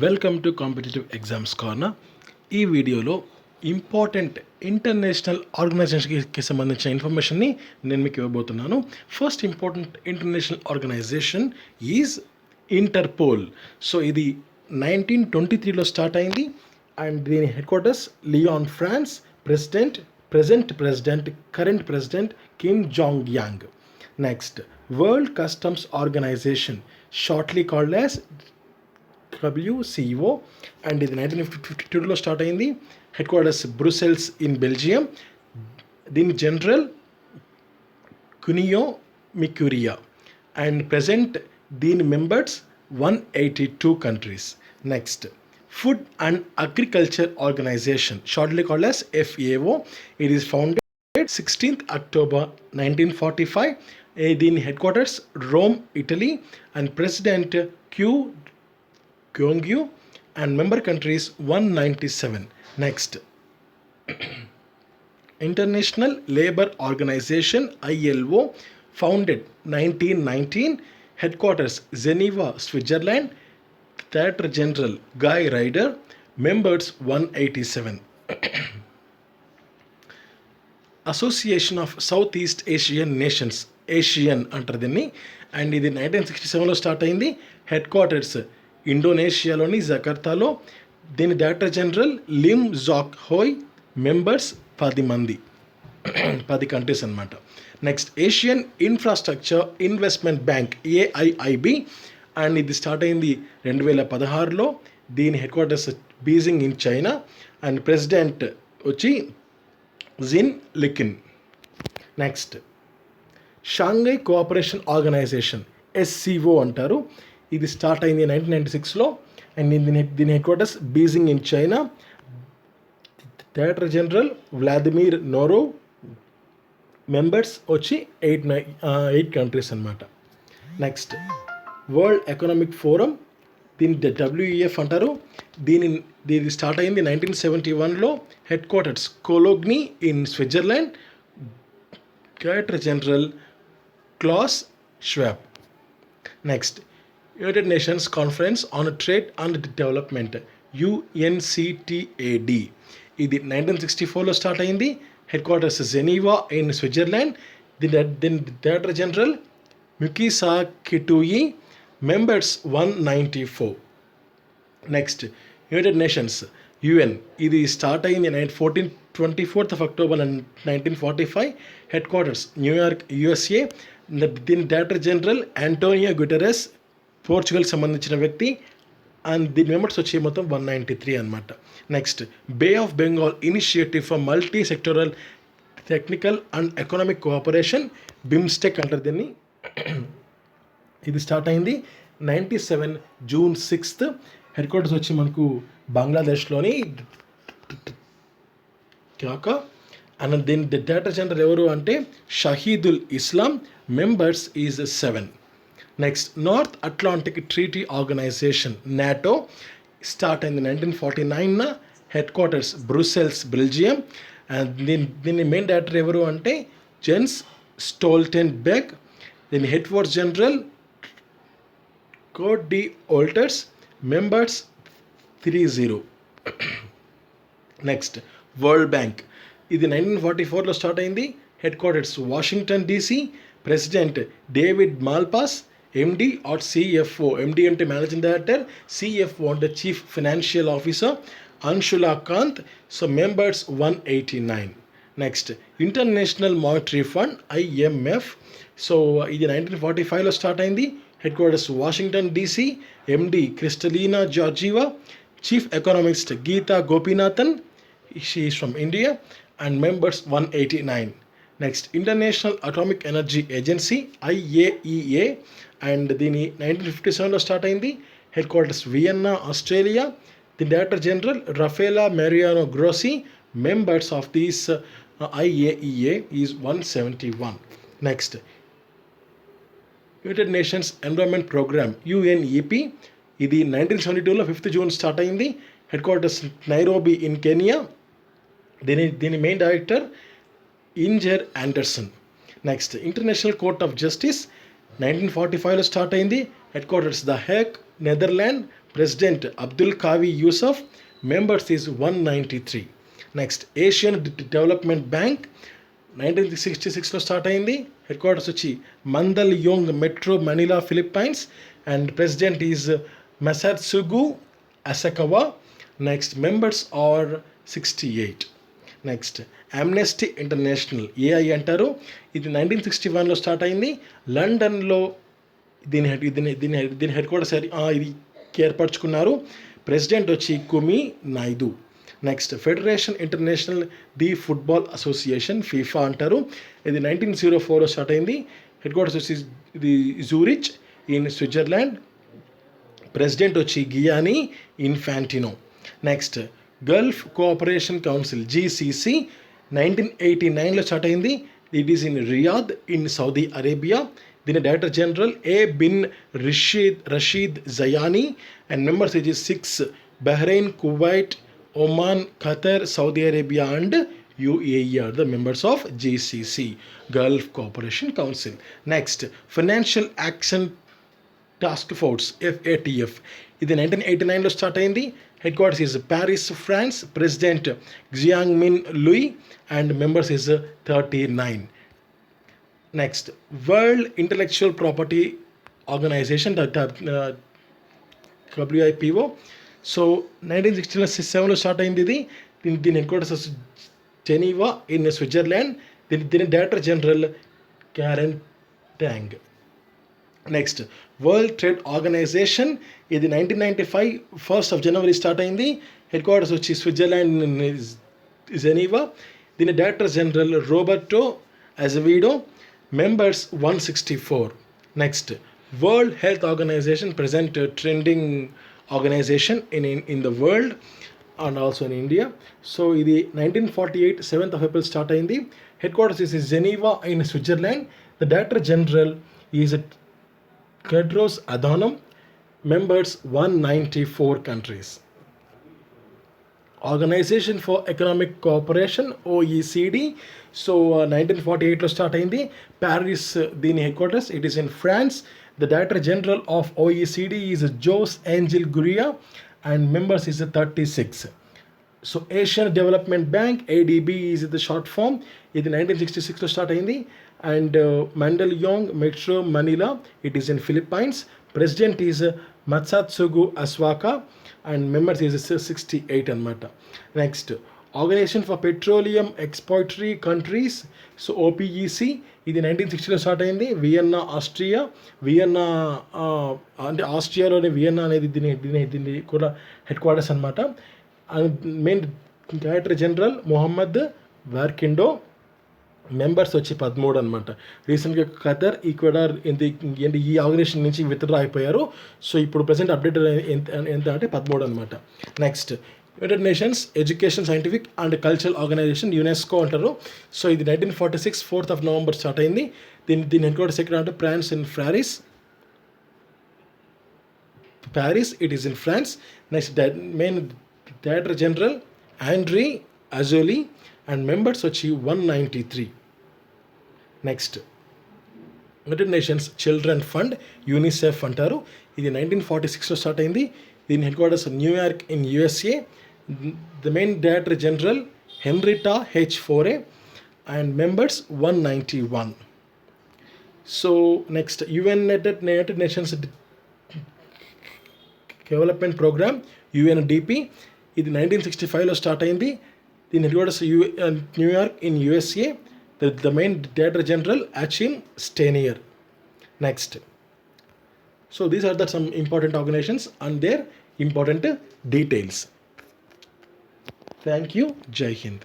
Welcome to competitive exams corner. ఈ వీడియోలో important international ఆర్గనైజేషన్కి సంబంధించిన ఇన్ఫర్మేషన్ని నేను మీకు ఇవ్వబోతున్నాను. First important international organization is Interpol. So ఇది 1923లో స్టార్ట్ అయింది అండ్ దీని headquarters Lyon, France. Present current president Kim Jong Yang. Next, world customs organization, shortly called as WCO, and ఇది 1952లో స్టార్ట్ అయింది. Headquarters Brussels in Belgium. దీని general Kunio Mikuriya and present దీని members 182 countries. Next, food and agriculture organization, shortly called as FAO. It is founded 16th October 1945. దీని head quarters Rome, Italy and president Gyeongju and member countries 197. Next, International Labour Organization ILO, founded 1919, headquarters Geneva, Switzerland, Director General Guy Ryder, members 187. Association of Southeast Asian Nations, ASEAN అంటారు దీన్ని, and ఇది 1967లో start అయింది. Headquarters ఇండోనేషియాలోని జకర్తాలో. దీని director general Lim Jock Hoi, members 10 మంది, 10 countries అనమాట. Next, Asian infrastructure investment bank, AIIB, and ఇది స్టార్ట్ అయింది 2016లో. దీని headquarters Beijing in China and president వచ్చి Jin Liqun. Next, Shanghai cooperation organization, SCO అంటారు. ఇది స్టార్ట్ అయింది 1996లో అండ్ దీని headquarters Beijing in China. Director general Vladimir Norov, members వచ్చి 8 కంట్రీస్ అనమాట. నెక్స్ట్, వరల్డ్ ఎకనామిక్ ఫోరం, దీని WEF అంటారు. దీని స్టార్ట్ అయింది 1971లో. Headquarters Cologny in Switzerland. Director general Klaus Schwab. Next, United nations conference on trade and development, UNCTAD. ఇది 1964లో start అయింది. Headquarters Geneva in Switzerland. దీని director general Mukhisa Kituyi, members 194. Next, United nations UN. ఇది start అయింది 24th of October 1945. Headquarters న్యూయార్క్, USA. దీని director general Antonio Guterres, Portugal సంబంధించిన వ్యక్తి, అండ్ దీని మెంబర్స్ వచ్చి మొత్తం 193 అనమాట. Next, bay of Bengal initiative for multi sectoral technical and economic cooperation, BIMSTEC అంటారు దీన్ని. ఇది స్టార్ట్ అయింది 97 June 6th. హెడ్ క్వార్టర్స్ వచ్చి మనకు బంగ్లాదేశ్లోని ఢాకా. అండ్ దీని డైరెక్టర్ జనరల్ ఎవరు అంటే Shahidul Islam, members is 7. Next, north Atlantic treaty organization, NATO, start అయింది 1949. Headquarters Brussels, Belgium. And దీని మెయిన్ డైరెక్టర్ ఎవరు అంటే జెన్స్ స్టోల్టెన్బెర్గ్. దీని headquarters general code de Olters, members 30. Next, world bank. ఇది 1944లో స్టార్ట్ అయింది. Headquarters Washington DC. President David Malpass, MD or CFO. MD అంటే managing director, CFO అంటే chief financial officer, Anshula Kant. So members 189. Next, international monetary fund, IMF. So ఇది 1945లో start అయింది. Headquarters Washington DC. MD Kristalina Georgieva, chief economist Gita Gopinathan, she is from India, and members 189. Next, international atomic energy agency, IAEA, and దీని 1957లో start అయింది. Headquarters Vienna, Australia. The director general Rafael Mariano Grossi, members of these IAEA is 171. Next, United nations environment programme, UNEP. ఇది 1972లో 5th June start అయింది. Headquarters Nairobi in Kenya. దీని main director Inger Andersen. Next, international court of justice, 1945లో start అయింది. Headquarters the Hague, Netherland. President Abdul Kavi Yusuf, members is 193. Next, Asian Development Bank 1966లో start అయింది. Headquarters వచ్చి Mandaluyong Metro Manila Philippines and president is Masatsugu Asakawa. Next, members are 68. Next, Amnesty International, AI అంటారు. ఇది 1961లో start అయింది. లండన్లో దీని head quarters ఇది ఏర్పరచుకున్నారు. ప్రెసిడెంట్ వచ్చి Kumi Naidoo. Next, federation international the football association, FIFA అంటారు. ఇది 1904లో స్టార్ట్ అయింది. హెడ్ క్వార్టర్స్ వచ్చి ఇది జూరిచ్ ఇన్ స్విట్జర్లాండ్. ప్రెసిడెంట్ వచ్చి Gianni Infantino. Next, gulf cooperation council, GCC 1989లో స్టార్ట్ అయింది. It is in Riyadh in Saudi Arabia. దీని director general A bin Rashid Zayani and members ఇది 6. Bahrain, Kuwait, Oman, Qatar, Saudi Arabia and UAE are the members of GCC, Gulf Cooperation Council. Next, Financial Action Task Force, FATF. ఇది 1989లో start అయింది. Headquarters is Paris, France. President Xiangmin Liu and members is 39. Next, world intellectual property organization, WIPO. So 1967లో start అయింది ఇది. దీని headquarters Geneva in Switzerland. దీని director general Karen Tang. Next, world trade organization. ఇది 1995 1st January start అయింది. Headquarters వచ్చి Switzerland Geneva. దీని director general Roberto Azevedo. Members 164. Next, world health organization, present trending organization in the world and also in India. So ఇది 1948 7th April start అయింది. Headquarters is Geneva in Switzerland. The director general is Tedros Adhanom. Members 194 countries. Organization for economic cooperation, OECD. So 1948లో start అయింది. Paris దీని headquarters. It is in France. The Director General of OECD is Jose Angel Gurria and members is 36. So Asian Development Bank, ADB is the short form. ఇది 1966లో start అయింది. And Mandaluyong Metro Manila, it is in Philippines. President is Masatsugu Asakawa and members is 68 అనమాట. Next, organization for petroleum exporting countries, so OPEC. ఇది 1960లో start అయింది. Vienna, Austria. Vienna అంటే ఆస్ట్రియాలోని Vienna అనేది దీని కూడా హెడ్ క్వార్టర్స్ అనమాట. Main director general Mohammad Barkindo. Members వచ్చి 13 అనమాట. రీసెంట్గా ఖతర్, ఈక్వెడార్ ఈ ఆర్గనైజేషన్ నుంచి విత్డ్రా అయిపోయారు. సో ఇప్పుడు ప్రజెంట్ అప్డేట్ ఎంత అంటే 13 అనమాట. Next, United Nations Education, Scientific and Cultural Organisation, UNESCO అంటారు. సో ఇది 1946 4th November స్టార్ట్ అయింది. దీని హెడ్ క్వార్టర్స్ ఎక్కడ అంటే France in Paris. It is in France. Next, main director general Audrey Azoulay and members వచ్చి 193. Next, United Nations Children Fund, UNICEF అంటారు. ఇది 1946లో స్టార్ట్ అయింది. దీని headquarters New York in USA. The main Director General Henrietta H. Fore and members 191. So next, United Nations Development Program, UNDP. ఇది 1965లో start అయింది. దీని headquarters New York in USA. The main Director General Achim Stenier. Next, so these are some important organizations and their important details. Thank you. Jai Hind.